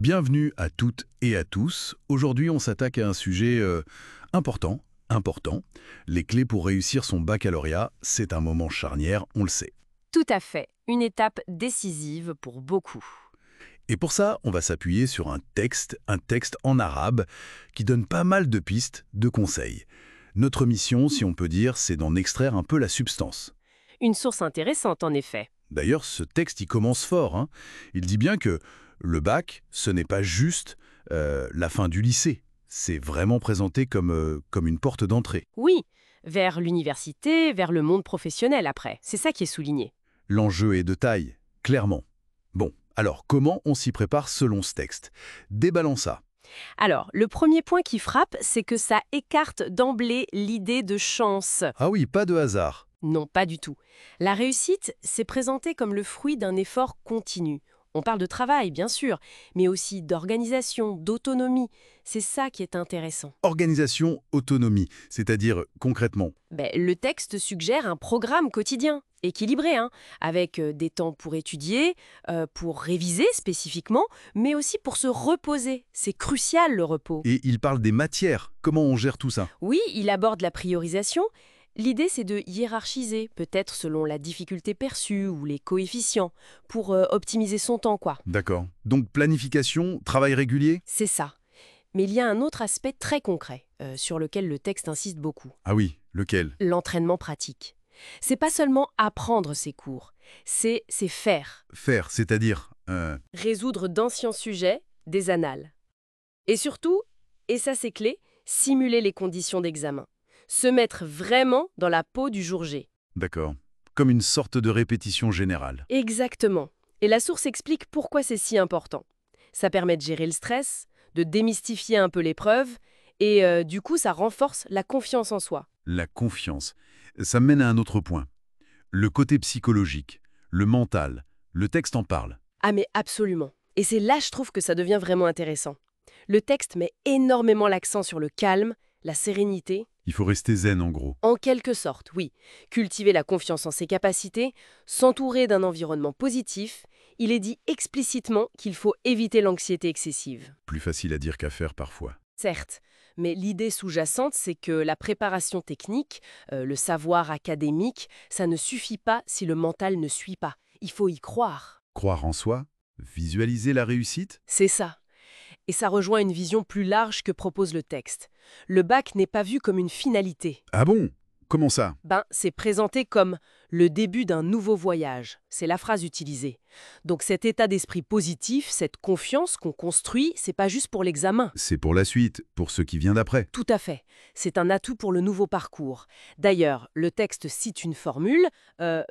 Bienvenue à toutes et à tous. Aujourd'hui, on s'attaque à un sujet important. Les clés pour réussir son baccalauréat, c'est un moment charnière, on le sait. Tout à fait, une étape décisive pour beaucoup. Et pour ça, on va s'appuyer sur un texte en arabe, qui donne pas mal de pistes, de conseils. Notre mission, si on peut dire, c'est d'en extraire un peu la substance. Une source intéressante en effet. D'ailleurs, ce texte, il commence fort, hein. Il dit bien que le bac, ce n'est pas juste la fin du lycée. C'est vraiment présenté comme une porte d'entrée. Oui, vers l'université, vers le monde professionnel après. C'est ça qui est souligné. L'enjeu est de taille, clairement. Bon, alors comment on s'y prépare selon ce texte? Déballons ça. Alors, le premier point qui frappe, c'est que ça écarte d'emblée l'idée de chance. Ah oui, pas de hasard. Non, pas du tout. La réussite, c'est présenté comme le fruit d'un effort continu. On parle de travail, bien sûr, mais aussi d'organisation, d'autonomie. C'est ça qui est intéressant. Organisation, autonomie, c'est-à-dire concrètement. Le texte suggère un programme quotidien, équilibré, avec des temps pour étudier, pour réviser spécifiquement, mais aussi pour se reposer. C'est crucial le repos. Et il parle des matières. Comment on gère tout ça? Oui, il aborde la priorisation. L'idée, c'est de hiérarchiser, peut-être selon la difficulté perçue ou les coefficients, pour optimiser son temps, quoi. D'accord. Donc planification, travail régulier? C'est ça. Mais il y a un autre aspect très concret, sur lequel le texte insiste beaucoup. Ah oui, lequel? L'entraînement pratique. C'est pas seulement apprendre ses cours, c'est faire. Faire, c'est-à-dire Résoudre d'anciens sujets, des annales. Et surtout, et ça c'est clé, simuler les conditions d'examen. Se mettre vraiment dans la peau du jour J. D'accord. Comme une sorte de répétition générale. Exactement. Et la source explique pourquoi c'est si important. Ça permet de gérer le stress, de démystifier un peu l'épreuve, et du coup ça renforce la confiance en soi. La confiance. Ça mène à un autre point. Le côté psychologique, le mental. Le texte en parle. Ah mais absolument. Et c'est là je trouve que ça devient vraiment intéressant. Le texte met énormément l'accent sur le calme, la sérénité. Il faut rester zen en gros. En quelque sorte, oui. Cultiver la confiance en ses capacités, s'entourer d'un environnement positif, il est dit explicitement qu'il faut éviter l'anxiété excessive. Plus facile à dire qu'à faire parfois. Certes, mais l'idée sous-jacente, c'est que la préparation technique, le savoir académique, ça ne suffit pas si le mental ne suit pas. Il faut y croire. Croire en soi, visualiser la réussite. C'est ça. Et ça rejoint une vision plus large que propose le texte. Le bac n'est pas vu comme une finalité. Ah bon? Comment ça? C'est présenté comme le début d'un nouveau voyage. C'est la phrase utilisée. Donc cet état d'esprit positif, cette confiance qu'on construit, c'est pas juste pour l'examen. C'est pour la suite, pour ce qui vient d'après. Tout à fait. C'est un atout pour le nouveau parcours. D'ailleurs, le texte cite une formule,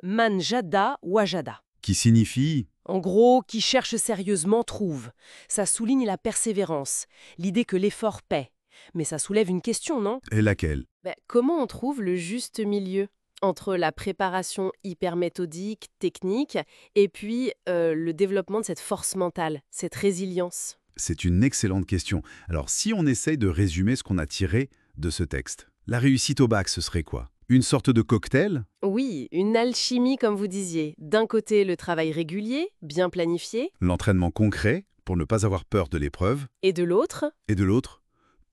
man jada wajada. Qui signifie? En gros, qui cherche sérieusement trouve. Ça souligne la persévérance, l'idée que l'effort paie. Mais ça soulève une question, non? Et laquelle? Comment on trouve le juste milieu entre la préparation hyper méthodique, technique, et puis le développement de cette force mentale, cette résilience? C'est une excellente question. Alors, si on essaye de résumer ce qu'on a tiré de ce texte, la réussite au bac, ce serait quoi? Une sorte de cocktail? Oui, une alchimie comme vous disiez. D'un côté, le travail régulier, bien planifié, L'entraînement concret, pour ne pas avoir peur de l'épreuve, et de l'autre, et de l'autre,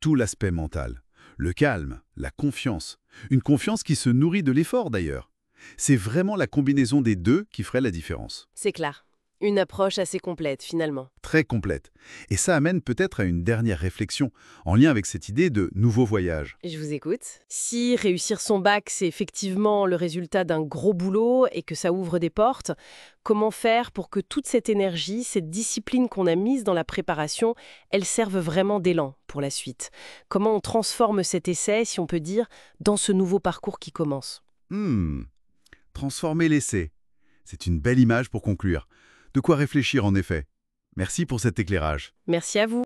tout l'aspect mental. Le calme, la confiance. Une confiance qui se nourrit de l'effort d'ailleurs. C'est vraiment la combinaison des deux qui ferait la différence. c'est clair. Une approche assez complète finalement. Très complète. Et ça amène peut-être à une dernière réflexion, en lien avec cette idée de nouveau voyage. Je vous écoute. Si réussir son bac, c'est effectivement le résultat d'un gros boulot et que ça ouvre des portes, comment faire pour que toute cette énergie, cette discipline qu'on a mise dans la préparation, elle serve vraiment d'élan pour la suite? Comment on transforme cet essai, si on peut dire, dans ce nouveau parcours qui commence? Transformer l'essai. C'est une belle image pour conclure. De quoi réfléchir en effet. Merci pour cet éclairage. Merci à vous.